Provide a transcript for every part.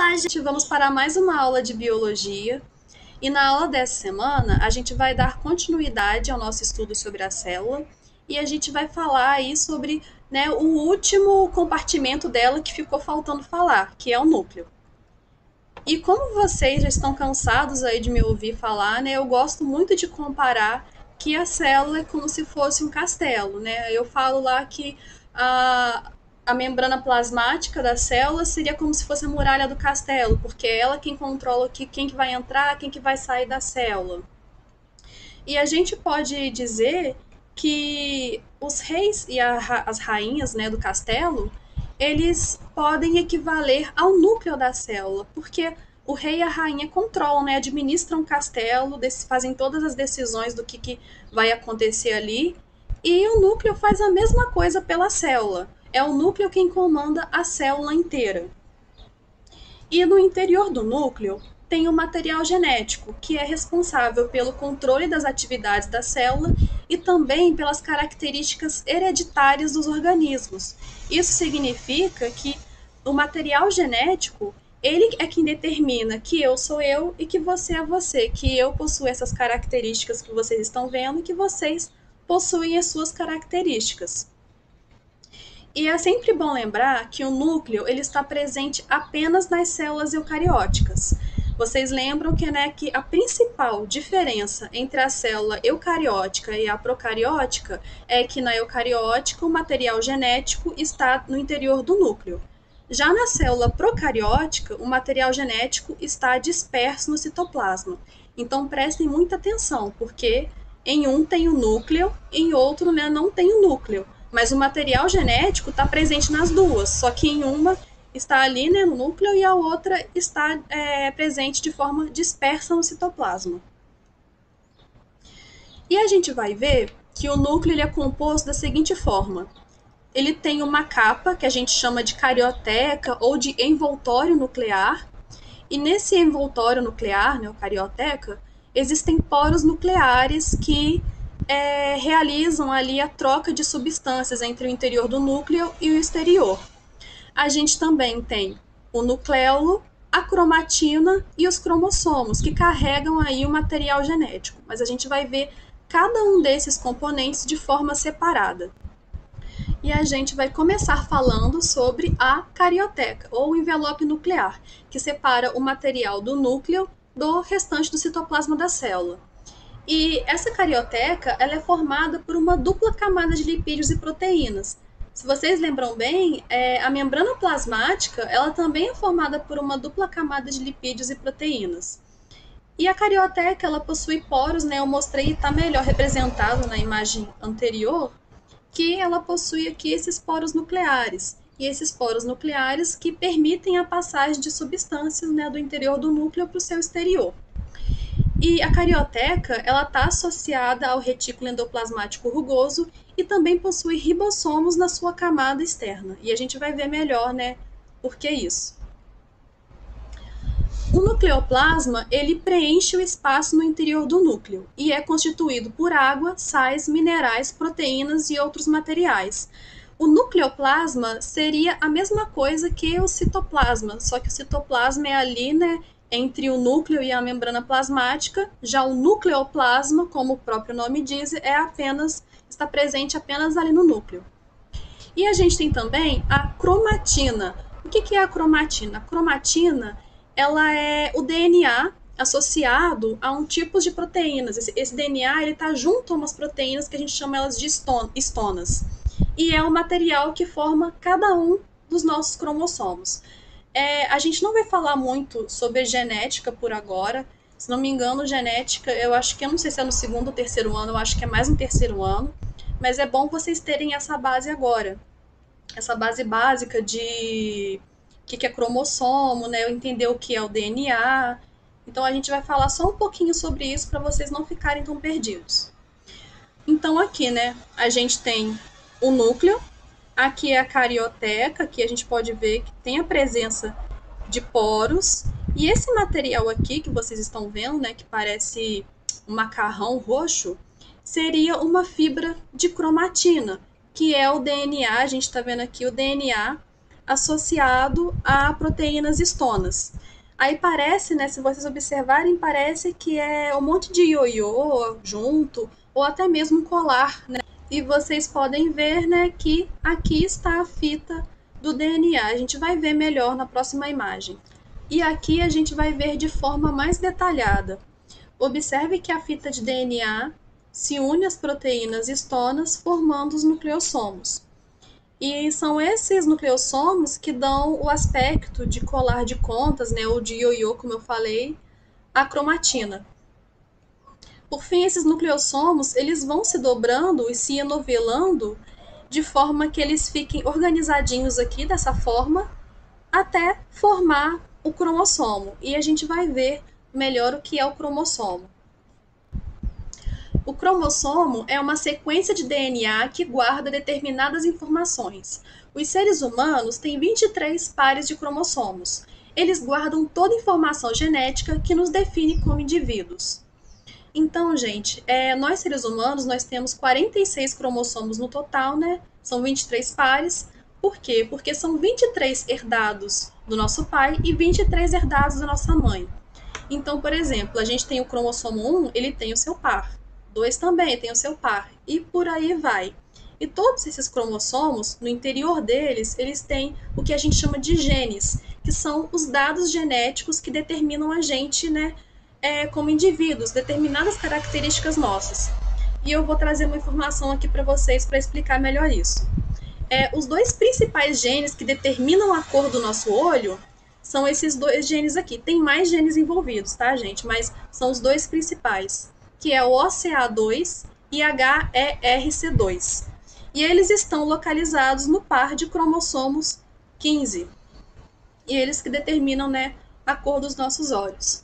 Olá, gente! Vamos para mais uma aula de biologia. E na aula dessa semana, a gente vai dar continuidade ao nosso estudo sobre a célula e a gente vai falar aí sobre, o último compartimento dela que ficou faltando falar, que é o núcleo. E como vocês já estão cansados aí de me ouvir falar, eu gosto muito de comparar que a célula é como se fosse um castelo, Eu falo lá que a membrana plasmática da célula seria como se fosse a muralha do castelo, porque é ela quem controla quem que vai entrar, quem que vai sair da célula. E a gente pode dizer que os reis e as rainhas, do castelo, eles podem equivaler ao núcleo da célula, porque o rei e a rainha controlam, administram o castelo, fazem todas as decisões do que vai acontecer ali, e o núcleo faz a mesma coisa pela célula. É o núcleo quem comanda a célula inteira. E no interior do núcleo tem o material genético, que é responsável pelo controle das atividades da célula e também pelas características hereditárias dos organismos. Isso significa que o material genético, ele é quem determina que eu sou eu e que você é você, que eu possuo essas características que vocês estão vendo e que vocês possuem as suas características. E é sempre bom lembrar que o núcleo ele está presente apenas nas células eucarióticas. Vocês lembram que a principal diferença entre a célula eucariótica e a procariótica é que na eucariótica o material genético está no interior do núcleo. Já na célula procariótica, o material genético está disperso no citoplasma. Então prestem muita atenção, porque em um tem o núcleo, em outro não tem o núcleo. Mas o material genético está presente nas duas, só que em uma está ali no núcleo e a outra está presente de forma dispersa no citoplasma. E a gente vai ver que o núcleo ele é composto da seguinte forma. Ele tem uma capa que a gente chama de carioteca ou de envoltório nuclear, e nesse envoltório nuclear, o carioteca, existem poros nucleares que realizam ali a troca de substâncias entre o interior do núcleo e o exterior. A gente também tem o nucleolo, a cromatina e os cromossomos, que carregam aí o material genético. Mas a gente vai ver cada um desses componentes de forma separada. E a gente vai começar falando sobre a carioteca, ou envelope nuclear, que separa o material do núcleo do restante do citoplasma da célula. E essa carioteca ela é formada por uma dupla camada de lipídios e proteínas. Se vocês lembram bem, a membrana plasmática ela também é formada por uma dupla camada de lipídios e proteínas. E a carioteca ela possui poros, eu mostrei e está melhor representado na imagem anterior, que ela possui aqui esses poros nucleares. E esses poros nucleares que permitem a passagem de substâncias do interior do núcleo para o seu exterior. E a carioteca, ela está associada ao retículo endoplasmático rugoso e também possui ribossomos na sua camada externa. E a gente vai ver melhor, por que isso. O nucleoplasma, ele preenche o espaço no interior do núcleo e é constituído por água, sais, minerais, proteínas e outros materiais. O nucleoplasma seria a mesma coisa que o citoplasma, só que o citoplasma é ali, entre o núcleo e a membrana plasmática. Já o nucleoplasma, como o próprio nome diz, está presente apenas ali no núcleo. E a gente tem também a cromatina. O que é a cromatina? A cromatina ela é o DNA associado a um tipo de proteínas. Esse DNA está junto a umas proteínas que a gente chama elas de estonas. E é o material que forma cada um dos nossos cromossomos. A gente não vai falar muito sobre genética por agora. Se não me engano, genética, eu não sei se é no segundo ou terceiro ano, eu acho que é mais no terceiro ano. Mas é bom vocês terem essa base agora. Essa base básica de o que é cromossomo, entender o que é o DNA. Então a gente vai falar só um pouquinho sobre isso para vocês não ficarem tão perdidos. Então aqui, a gente tem o núcleo. Aqui é a carioteca, que a gente pode ver que tem a presença de poros. E esse material aqui que vocês estão vendo, que parece um macarrão roxo, seria uma fibra de cromatina, que é o DNA. A gente está vendo aqui o DNA associado a proteínas histonas. Aí parece, né, se vocês observarem, parece que é um monte de ioiô junto, ou até mesmo um colar, né? E vocês podem ver, né, que aqui está a fita do DNA. A gente vai ver melhor na próxima imagem. E aqui a gente vai ver de forma mais detalhada. Observe que a fita de DNA se une às proteínas histonas, formando os nucleossomos. E são esses nucleossomos que dão o aspecto de colar de contas, né, ou de ioiô, como eu falei, a cromatina. Por fim, esses nucleossomos, eles vão se dobrando e se enovelando de forma que eles fiquem organizadinhos aqui dessa forma até formar o cromossomo. E a gente vai ver melhor o que é o cromossomo. O cromossomo é uma sequência de DNA que guarda determinadas informações. Os seres humanos têm 23 pares de cromossomos. Eles guardam toda a informação genética que nos define como indivíduos. Então, gente, nós seres humanos, nós temos 46 cromossomos no total, né? São 23 pares. Por quê? Porque são 23 herdados do nosso pai e 23 herdados da nossa mãe. Então, por exemplo, a gente tem o cromossomo 1, ele tem o seu par. 2 também tem o seu par. E por aí vai. E todos esses cromossomos, no interior deles, eles têm o que a gente chama de genes, que são os dados genéticos que determinam a gente, né, como indivíduos, determinadas características nossas. E eu vou trazer uma informação aqui para vocês para explicar melhor isso. Os dois principais genes que determinam a cor do nosso olho são esses dois genes aqui. Tem mais genes envolvidos, tá, gente? Mas são os dois principais, que é o OCA2 e HERC2. E eles estão localizados no par de cromossomos 15. E eles que determinam, né, a cor dos nossos olhos.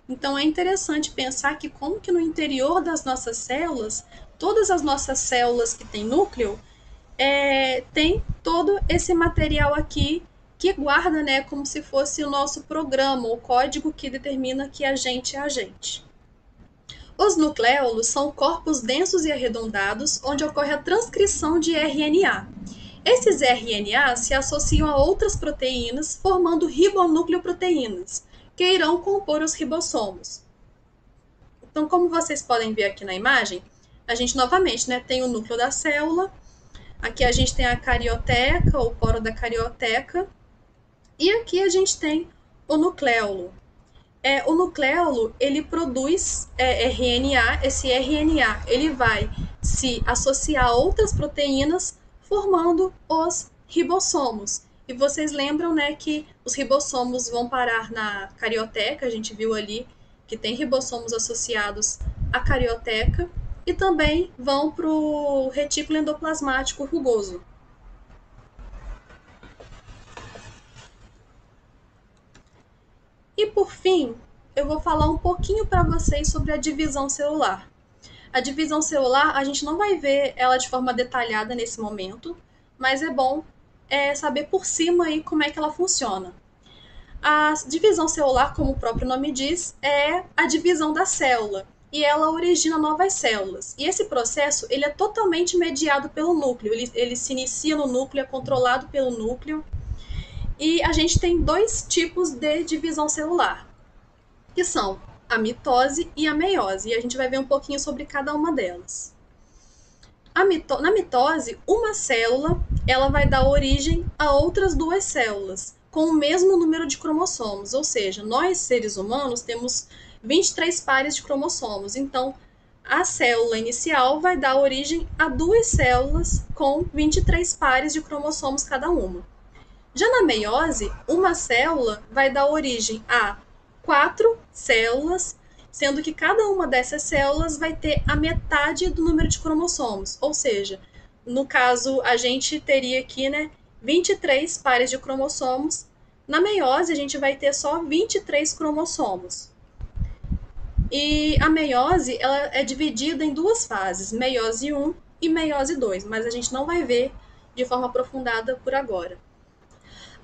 Então é interessante pensar que como que no interior das nossas células, todas as nossas células que têm núcleo, tem todo esse material aqui que guarda, né, como se fosse o nosso programa, o código que determina que a gente é a gente. Os nucléolos são corpos densos e arredondados, onde ocorre a transcrição de RNA. Esses RNA se associam a outras proteínas, formando ribonucleoproteínas, que irão compor os ribossomos. Então, como vocês podem ver aqui na imagem, a gente novamente, né, tem o núcleo da célula, aqui a gente tem a carioteca, o poro da carioteca, e aqui a gente tem o nucleolo. O nucleolo, ele produz RNA, esse RNA ele vai se associar a outras proteínas, formando os ribossomos. E vocês lembram, né, que os ribossomos vão parar na carioteca, a gente viu ali que tem ribossomos associados à carioteca, e também vão para o retículo endoplasmático rugoso. E por fim, eu vou falar um pouquinho para vocês sobre a divisão celular. A divisão celular, a gente não vai ver ela de forma detalhada nesse momento, mas é bom saber por cima aí como é que ela funciona. A divisão celular, como o próprio nome diz, é a divisão da célula, e ela origina novas células. E esse processo ele é totalmente mediado pelo núcleo, ele se inicia no núcleo, é controlado pelo núcleo. E a gente tem dois tipos de divisão celular, que são a mitose e a meiose, e a gente vai ver um pouquinho sobre cada uma delas. Na mitose, uma célula ela vai dar origem a outras duas células, com o mesmo número de cromossomos, ou seja, nós seres humanos temos 23 pares de cromossomos, então a célula inicial vai dar origem a duas células com 23 pares de cromossomos cada uma. Já na meiose, uma célula vai dar origem a 4 células, sendo que cada uma dessas células vai ter a metade do número de cromossomos, ou seja, no caso a gente teria aqui, né, 23 pares de cromossomos. Na meiose a gente vai ter só 23 cromossomos. E a meiose ela é dividida em duas fases, meiose 1 e meiose 2, mas a gente não vai ver de forma aprofundada por agora.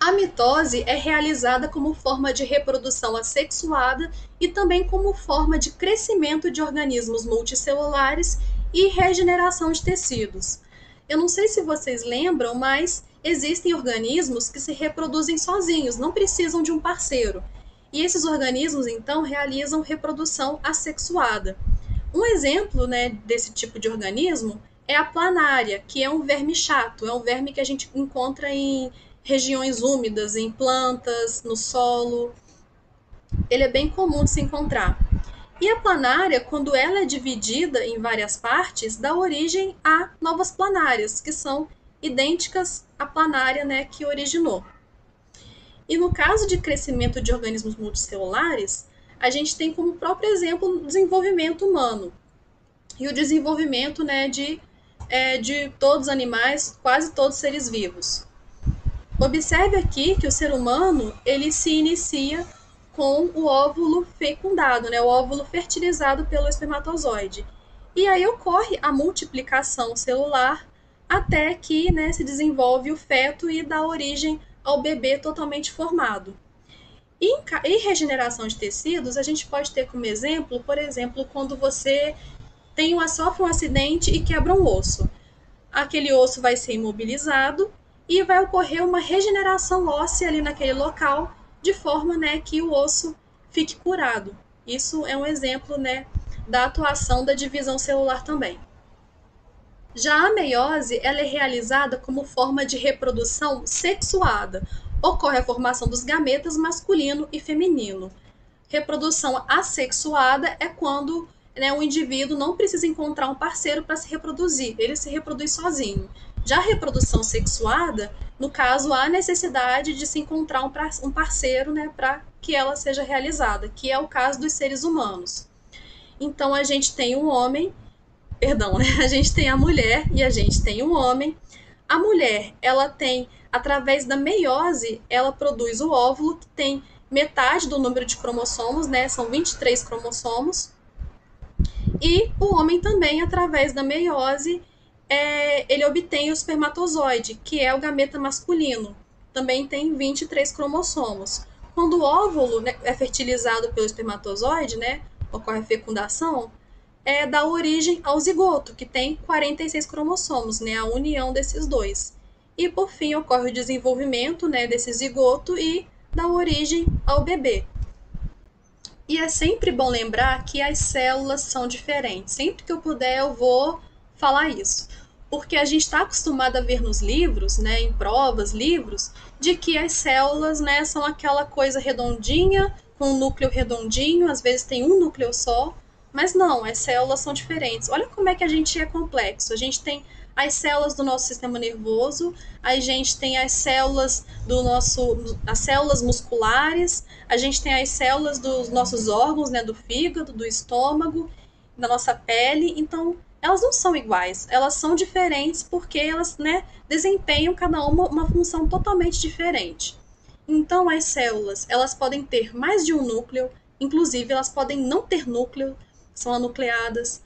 A mitose é realizada como forma de reprodução assexuada e também como forma de crescimento de organismos multicelulares e regeneração de tecidos. Eu não sei se vocês lembram, mas existem organismos que se reproduzem sozinhos, não precisam de um parceiro. E esses organismos, então, realizam reprodução assexuada. Um exemplo, né, desse tipo de organismo é a planária, que é um verme chato, é um verme que a gente encontra em regiões úmidas, em plantas, no solo. Ele é bem comum de se encontrar. E a planária, quando ela é dividida em várias partes, dá origem a novas planárias, que são idênticas à planária, né, que originou. E no caso de crescimento de organismos multicelulares, a gente tem como próprio exemplo o desenvolvimento humano. E o desenvolvimento, né, de todos os animais, quase todos os seres vivos. Observe aqui que o ser humano ele se inicia com o óvulo fecundado, né, o óvulo fertilizado pelo espermatozoide. E aí ocorre a multiplicação celular até que, né, se desenvolve o feto e dá origem ao bebê totalmente formado. Em regeneração de tecidos, a gente pode ter como exemplo, por exemplo, quando você sofre um acidente e quebra um osso. Aquele osso vai ser imobilizado e vai ocorrer uma regeneração óssea ali naquele local, de forma, né, que o osso fique curado. Isso é um exemplo, né, da atuação da divisão celular também. Já a meiose, ela é realizada como forma de reprodução sexuada. Ocorre a formação dos gametas masculino e feminino. Reprodução assexuada é quando, né, o indivíduo não precisa encontrar um parceiro para se reproduzir, ele se reproduz sozinho. Já a reprodução sexuada, no caso, há necessidade de se encontrar um parceiro, né, para que ela seja realizada, que é o caso dos seres humanos. Então, a gente tem um homem, perdão, né, a gente tem a mulher e a gente tem um homem. A mulher, ela tem, através da meiose, ela produz o óvulo, que tem metade do número de cromossomos, né, são 23 cromossomos. E o homem também, através da meiose, ele obtém o espermatozoide, que é o gameta masculino. Também tem 23 cromossomos. Quando o óvulo, né, é fertilizado pelo espermatozoide, né, ocorre a fecundação, dá origem ao zigoto, que tem 46 cromossomos, né, a união desses dois. E, por fim, ocorre o desenvolvimento, né, desse zigoto e dá origem ao bebê. E é sempre bom lembrar que as células são diferentes. Sempre que eu puder, eu vou falar isso. Porque a gente está acostumado a ver nos livros, né, em provas, livros, de que as células, né, são aquela coisa redondinha, com um núcleo redondinho, às vezes tem um núcleo só, mas não, as células são diferentes. Olha como é que a gente é complexo. A gente tem as células do nosso sistema nervoso, a gente tem as células as células musculares, a gente tem as células dos nossos órgãos, né, do fígado, do estômago, da nossa pele. Então, elas não são iguais, elas são diferentes porque elas, né, desempenham cada uma função totalmente diferente. Então, as células, elas podem ter mais de um núcleo, inclusive elas podem não ter núcleo, são anucleadas.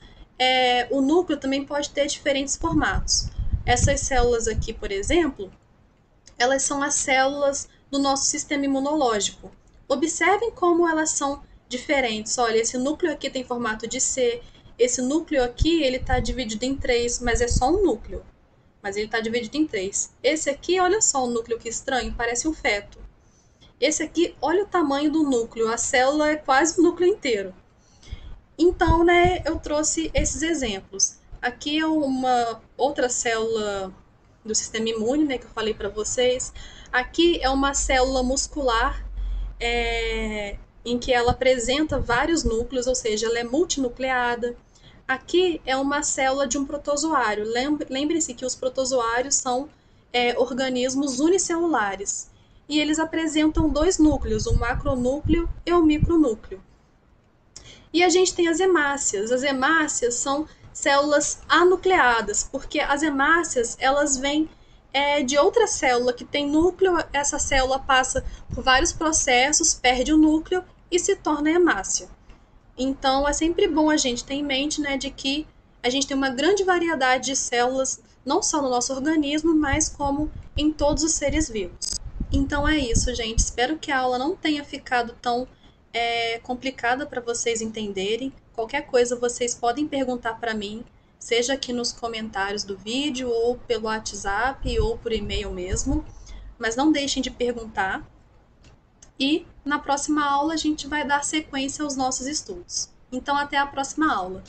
O núcleo também pode ter diferentes formatos. Essas células aqui, por exemplo, elas são as células do nosso sistema imunológico. Observem como elas são diferentes. Olha, esse núcleo aqui tem formato de C, esse núcleo aqui ele está dividido em 3, mas é só um núcleo. Mas ele está dividido em 3. Esse aqui, olha só o núcleo que estranho, parece um feto. Esse aqui, olha o tamanho do núcleo, a célula é quase o núcleo inteiro. Então, né, eu trouxe esses exemplos. Aqui é uma outra célula do sistema imune, né, que eu falei para vocês. Aqui é uma célula muscular em que ela apresenta vários núcleos, ou seja, ela é multinucleada. Aqui é uma célula de um protozoário. Lembre-se que os protozoários são organismos unicelulares. E eles apresentam dois núcleos, o macronúcleo e o micronúcleo. E a gente tem as hemácias. As hemácias são células anucleadas, porque as hemácias elas vêm de outra célula que tem núcleo. Essa célula passa por vários processos, perde o núcleo e se torna hemácia. Então, é sempre bom a gente ter em mente, né, de que a gente tem uma grande variedade de células, não só no nosso organismo, mas como em todos os seres vivos. Então é isso, gente. Espero que a aula não tenha ficado tão complicada para vocês entenderem. Qualquer coisa vocês podem perguntar para mim, seja aqui nos comentários do vídeo, ou pelo WhatsApp, ou por e-mail mesmo. Mas não deixem de perguntar. E na próxima aula a gente vai dar sequência aos nossos estudos. Então, até a próxima aula.